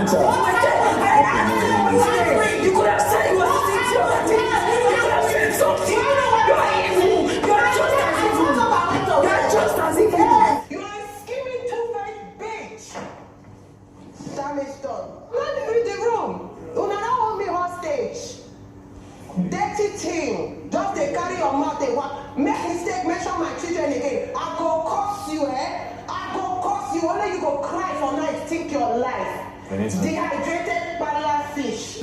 Venita. You could have said you were idiotic. You could have said something. You are evil. You are just as evil. You are just as evil. You are a scheming two-faced bitch. Damage done. Run in the room. You not hold me hostage. Dirty thing. Just they carry your mouth and walk. Make mistake, mention my children again. I go curse you, I go curse you. Only you go cry for night, take your life. Dehydrated parallel fish.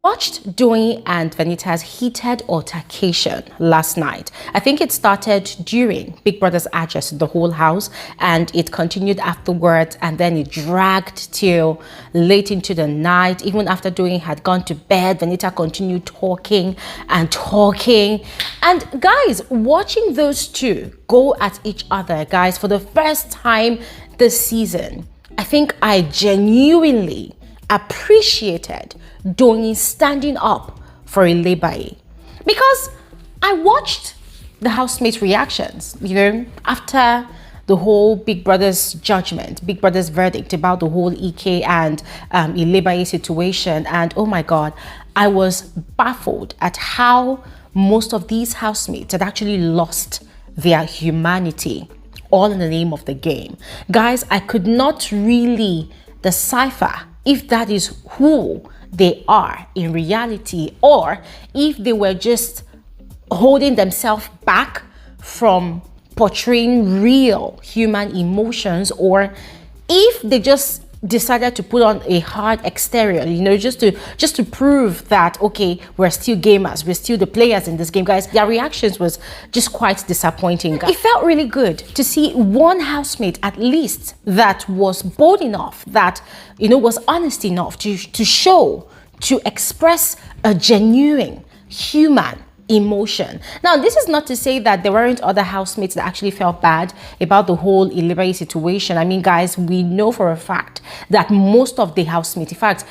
Watched Doyin and Venita's heated altercation last night. I think it started during Big Brother's address to the whole house, and it continued afterwards, and then it dragged till late into the night. Even after Doyin had gone to bed, Venita continued talking and talking. And guys, watching those two go at each other, guys, for the first time this season, I think I genuinely appreciated Doyin standing up for Ilebaye, because I watched the housemates' reactions, you know, after the whole Big Brother's judgment, Big Brother's verdict about the whole a.k.a. and Ilebaye situation. And oh my God, I was baffled at how most of these housemates had actually lost their humanity, all in the name of the game. Guys, I could not really decipher if that is who they are in reality, or if they were just holding themselves back from portraying real human emotions, or if they just decided to put on a hard exterior, you know, just to prove that, okay, we're still gamers, we're still the players in this game. Guys, their reactions was just quite disappointing. It felt really good to see one housemate at least that was bold enough, that, you know, was honest enough to show, to express a genuine human emotion. Now, this is not to say that there weren't other housemates that actually felt bad about the whole Ilebaye situation. I mean, guys, we know for a fact that most of the housemates, in fact,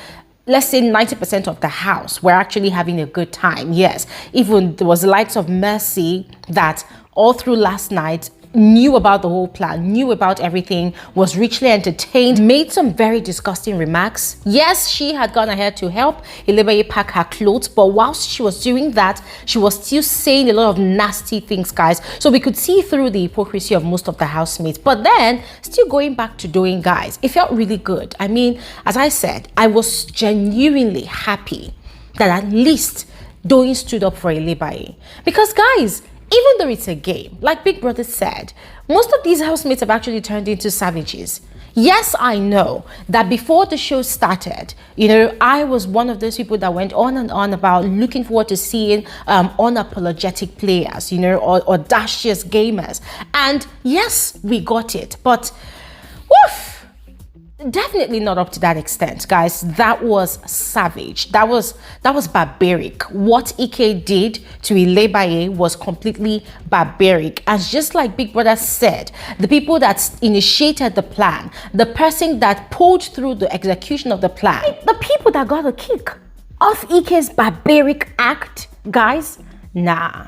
let's say 90% of the house, were actually having a good time. Yes, even there was the likes of Mercy that all through last night knew about the whole plan, knew about everything, was richly entertained, made some very disgusting remarks. Yes, she had gone ahead to help Ilebaye pack her clothes, but whilst she was doing that, she was still saying a lot of nasty things, guys. So we could see through the hypocrisy of most of the housemates. But then, still going back to Doyin, guys, it felt really good. I mean, as I said, I was genuinely happy that at least Doyin stood up for Ilebaye. Because, guys, even though it's a game, like Big Brother said, most of these housemates have actually turned into savages. Yes, I know that before the show started, you know, I was one of those people that went on and on about looking forward to seeing unapologetic players, you know, or audacious gamers. And yes, we got it, but woof, definitely not up to that extent, guys. That was savage. That was barbaric. What a.k.a. did to Ilebaye was completely barbaric. And just like Big Brother said, the people that initiated the plan, the person that pulled through the execution of the plan, the people that got a kick off a.k.a.'s barbaric act, guys, nah.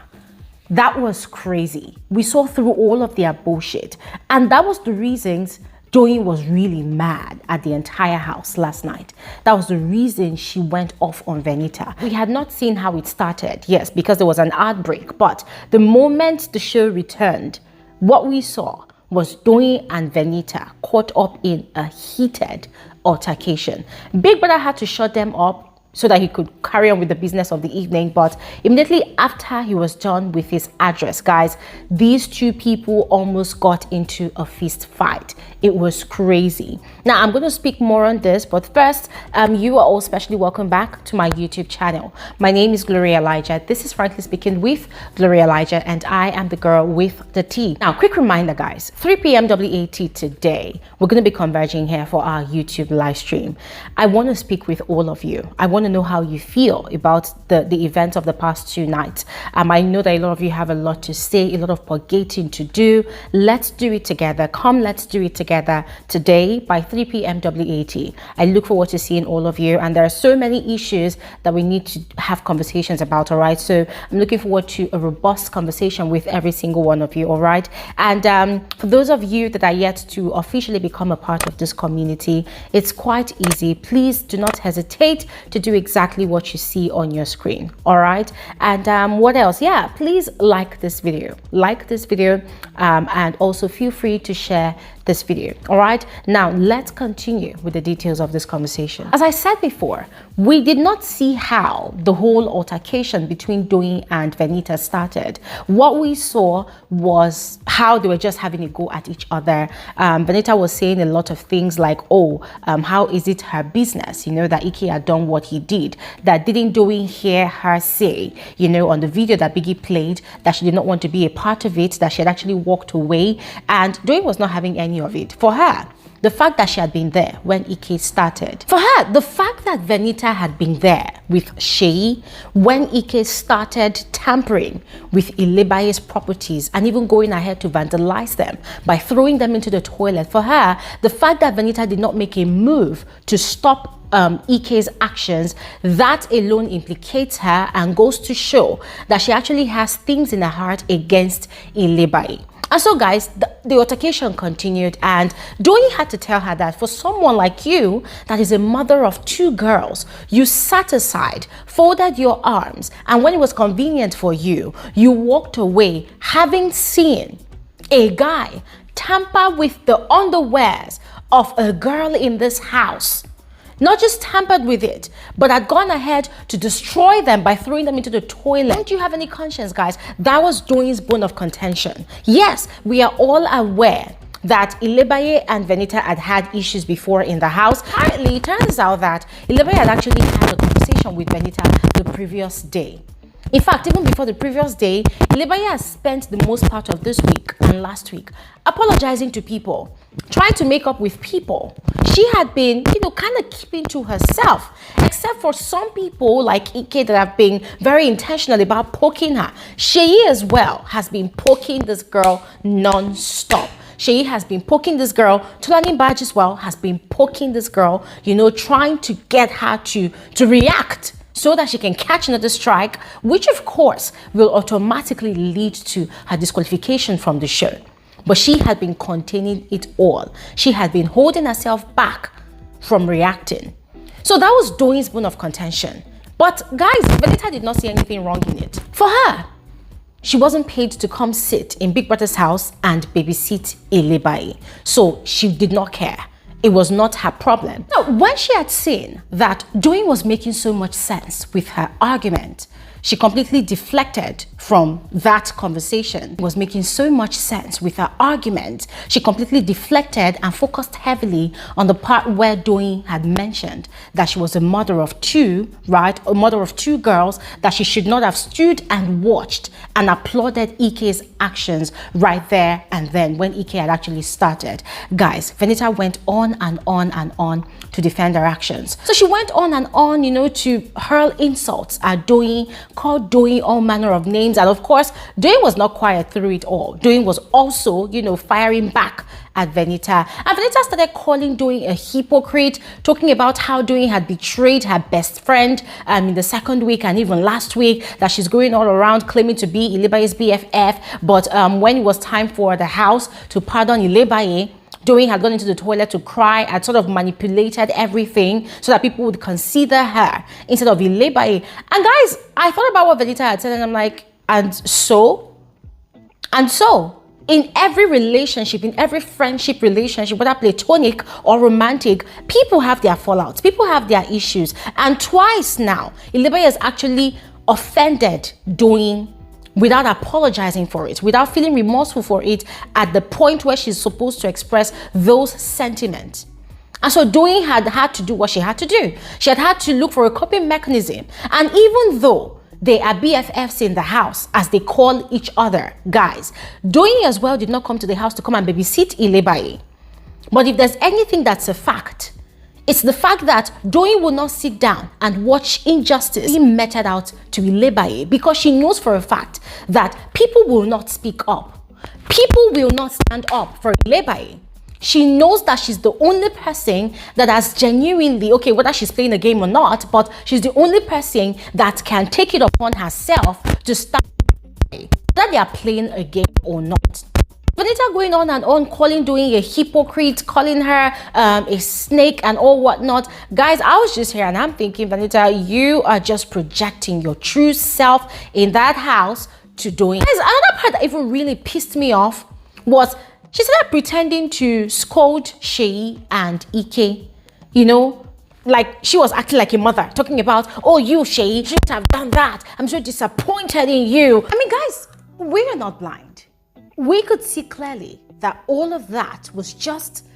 That was crazy. We saw through all of their bullshit. And that was the reasons Doyin was really mad at the entire house last night. That was the reason she went off on Venita. We had not seen how it started, yes, because there was an outbreak, but the moment the show returned, what we saw was Doyin and Venita caught up in a heated altercation. Big Brother had to shut them up so that he could carry on with the business of the evening. But immediately after he was done with his address, guys, these two people almost got into a fist fight. It was crazy. Now, I'm going to speak more on this, but first, you are all specially welcome back to my YouTube channel. My name is Bbnaija. This is Frankly Speaking with Bbnaija, and I am the girl with the T. Now, quick reminder, guys, 3 p.m. WAT today, we're going to be converging here for our YouTube live stream. I want to speak with all of you. I want want to know how you feel about the events of the past 2 nights. I know that a lot of you have a lot to say, a lot of purgating to do. Let's do it together. Come, let's do it together today by 3 p.m. WAT. I look forward to seeing all of you, and there are so many issues that we need to have conversations about. All right, so I'm looking forward to a robust conversation with every single one of you. All right, and for those of you that are yet to officially become a part of this community, it's quite easy. Please do not hesitate to do exactly what you see on your screen. All right, and what else? Yeah, please like this video, and also feel free to share this video. All right, now let's continue with the details of this conversation. As I said before, we did not see how the whole altercation between Doyin and Venita started. What we saw was how they were just having a go at each other. Venita was saying a lot of things like, oh, how is it her business, you know, that a.k.a. had done what he did? That didn't Doyin hear her say, you know, on the video that Biggie played, that she did not want to be a part of it, that she had actually walked away, and Doyin was not having any of it. For her, the fact that she had been there when a.k.a. started. For her, the fact that Venita had been there with CEECEE when a.k.a. started tampering with Ilebaye's properties and even going ahead to vandalize them by throwing them into the toilet. For her, the fact that Venita did not make a move to stop a.k.a.'s actions, that alone implicates her and goes to show that she actually has things in her heart against Ilebaye. And so guys, the altercation continued, and Doyin had to tell her that for someone like you, that is a mother of 2 girls, you sat aside, folded your arms, and when it was convenient for you, you walked away, having seen a guy tamper with the underwears of a girl in this house. Not just tampered with it, but had gone ahead to destroy them by throwing them into the toilet. Don't you have any conscience, guys? That was Doyin's bone of contention. Yes, we are all aware that Ilebaye and Venita had issues before in the house. Apparently, it turns out that Ilebaye had actually had a conversation with Venita the previous day. In fact, even before the previous day, Ilebaye has spent the most part of this week and last week apologizing to people, trying to make up with people. She had been, you know, kind of keeping to herself, except for some people like a.k.a. that have been very intentional about poking her. CEECEE as well has been poking this girl non-stop. CEECEE has been poking this girl. Tolani Badge as well has been poking this girl, you know, trying to get her to react so that she can catch another strike, which of course will automatically lead to her disqualification from the show. But she had been containing it all. She had been holding herself back from reacting. So that was Doyin's bone of contention. But guys, Venita did not see anything wrong in it. For her, she wasn't paid to come sit in Big Brother's house and babysit Ilebaye. So she did not care. It was not her problem. Now, when she had seen that Doyin was making so much sense with her argument, she completely deflected from that conversation. Was making so much sense with her argument. She completely deflected and focused heavily on the part where Doyin had mentioned that she was a mother of 2, right? A mother of 2 girls, that she should not have stood and watched and applauded a.k.a.'s actions right there and then when a.k.a. had actually started. Guys, Venita went on and on and on to defend her actions. So she went on and on, you know, to hurl insults at Doyin, called Doyin all manner of names, and of course, Doyin was not quiet through it all. Doyin was also, you know, firing back at Venita. And Venita started calling Doyin a hypocrite, talking about how Doyin had betrayed her best friend in the second week and even last week, that she's going all around claiming to be Ilebaye's BFF. But when it was time for the house to pardon Ilebaye, Doyin had gone into the toilet to cry and sort of manipulated everything so that people would consider her instead of Ilebaye. And guys, I thought about what Venita had said and I'm like, and so? In every relationship, in every friendship relationship, whether platonic or romantic, people have their fallouts, people have their issues. And twice now, Ilebaye has actually offended Doyin without apologizing for it, without feeling remorseful for it at the point where she's supposed to express those sentiments. And so Doyin had to do what she had to do. She had to look for a coping mechanism. And even though they are BFFs in the house, as they call each other, guys, Doyin as well did not come to the house to come and babysit Ilebaye. But if there's anything that's a fact, It's the fact that Doyin will not sit down and watch injustice being meted out to Ilebaye because she knows for a fact that people will not speak up. People will not stand up for Ilebaye. She knows that she's the only person that has genuinely, okay, whether she's playing a game or not, but she's the only person that can take it upon herself to start whether they are playing a game or not. Venita going on and on, calling Doyin a hypocrite, calling her a snake and all whatnot. Guys, I was just here and I'm thinking, Venita, you are just projecting your true self in that house to Doyin. Guys, another part that even really pissed me off was she started pretending to scold CEECEE and a.k.a. You know, like she was acting like a mother, talking about, oh, you, CEECEE, you shouldn't have done that. I'm so disappointed in you. I mean, guys, we are not blind. We could see clearly that all of that was just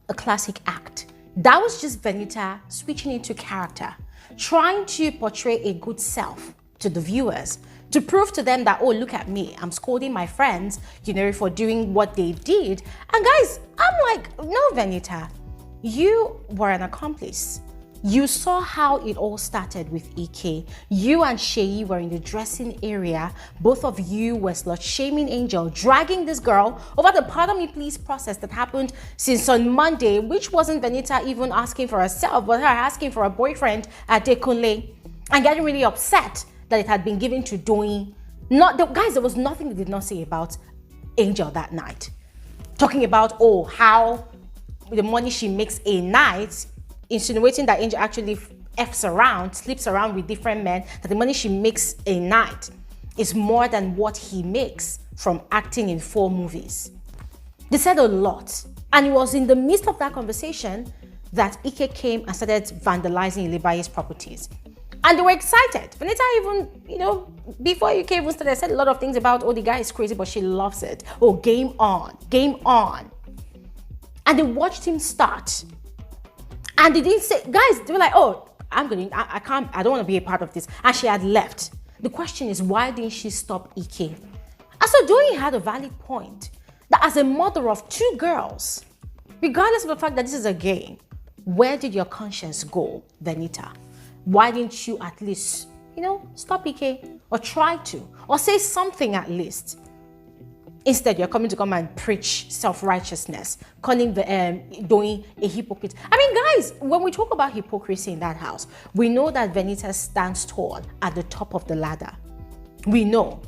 a classic act. That was just Venita switching into character, trying to portray a good self to the viewers, to prove to them that, oh, look at me, I'm scolding my friends, you know, for doing what they did. And guys, I'm like, no, Venita, you were an accomplice. You saw how it all started with a.k.a. You and CEECEE were in the dressing area. Both of you were slut-shaming Angel, dragging this girl over the pardon me please process that happened since on Monday, which wasn't Venita even asking for herself, but her asking for a boyfriend at ADEKUNLE and getting really upset that it had been given to Doyin. Guys, there was nothing they did not say about Angel that night. Talking about, oh, how the money she makes a night, insinuating that Angel actually F's around, sleeps around with different men, that the money she makes a night is more than what he makes from acting in 4 movies. They said a lot. And it was in the midst of that conversation that a.k.a. came and started vandalizing Ilebaye's properties. And they were excited. Venita even, you know, before a.k.a. even started, said a lot of things about, oh, the guy is crazy, but she loves it. Oh, game on, game on. And they watched him start. And they didn't say, guys, they were like, oh, I don't want to be a part of this. And she had left. The question is, why didn't she stop a.k.a.? And so Doyin had a valid point that as a mother of 2 girls, regardless of the fact that this is a game, where did your conscience go, Venita? Why didn't you at least, you know, stop a.k.a. or try to, or say something at least? Instead, you're coming to come and preach self-righteousness, calling Doyin a hypocrite. I mean, guys, when we talk about hypocrisy in that house, we know that Venita stands tall at the top of the ladder. We know.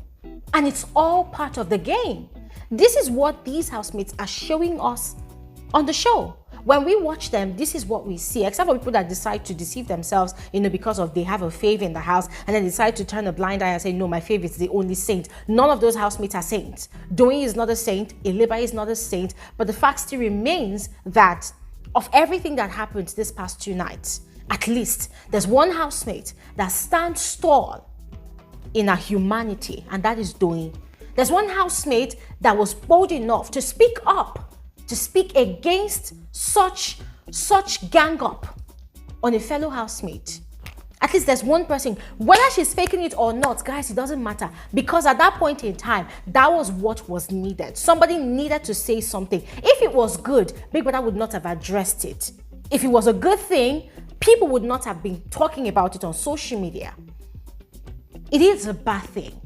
And it's all part of the game. This is what these housemates are showing us on the show. When we watch them, this is what we see, except for people that decide to deceive themselves, you know, because of they have a fave in the house and then decide to turn a blind eye and say, no, my fave is the only saint. None of those housemates are saints. Doyin is not a saint, Ilebaye is not a saint, but the fact still remains that of everything that happened this past 2 nights, at least there's one housemate that stands tall in her humanity, and that is Doyin. There's one housemate that was bold enough to speak up, to speak against such gang up on a fellow housemate. At least there's one person, whether she's faking it or not, guys, it doesn't matter, because at that point in time, that was what was needed. Somebody needed to say something. If it was good, Big Brother would not have addressed it. If it was a good thing, people would not have been talking about it on social media. It is a bad thing.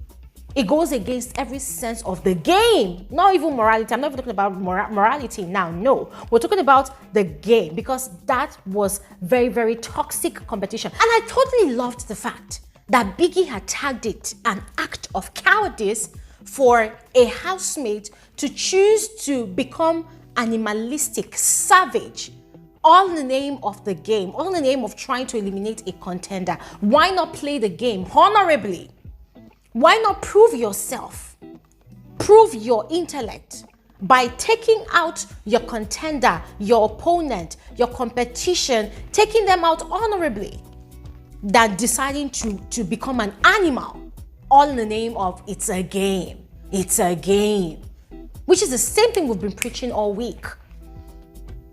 It goes against every sense of the game, not even morality. I'm not even talking about morality now. No, we're talking about the game, because that was very, very toxic competition. And I totally loved the fact that Biggie had tagged it an act of cowardice for a housemate to choose to become animalistic, savage, all in the name of the game, all in the name of trying to eliminate a contender. Why not play the game honorably? Why not prove yourself, prove your intellect by taking out your contender, your opponent, your competition, taking them out honorably, than deciding to become an animal, all in the name of it's a game, which is the same thing we've been preaching all week.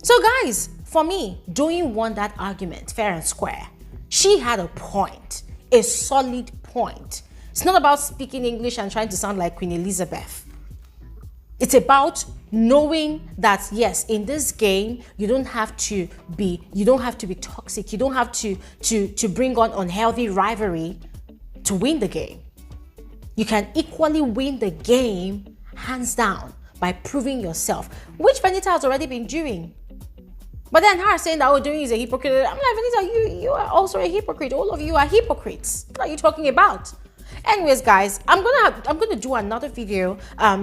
So guys, for me, Doyin won that argument fair and square. She had a point, a solid point. It's not about speaking English and trying to sound like Queen Elizabeth. It's about knowing that yes, in this game, you don't have to be toxic. You don't have to bring on unhealthy rivalry to win the game. You can equally win the game hands down by proving yourself, which Venita has already been doing. But then her saying that Doyin is a hypocrite, I'm like, Venita, you are also a hypocrite. All of you are hypocrites. What are you talking about? Anyways, guys, I'm gonna do another video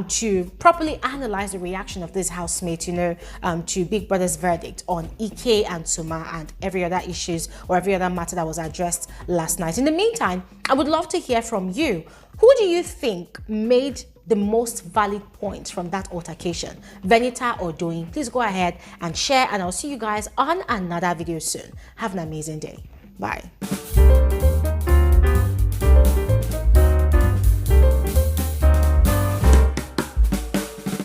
to properly analyze the reaction of this housemate, to Big Brother's verdict on Ike and Suma and every other issues or every other matter that was addressed last night. In the meantime, I would love to hear from you. Who do you think made the most valid points from that altercation, Venita or Doyin? Please go ahead and share, and I'll see you guys on another video soon. Have an amazing day. Bye.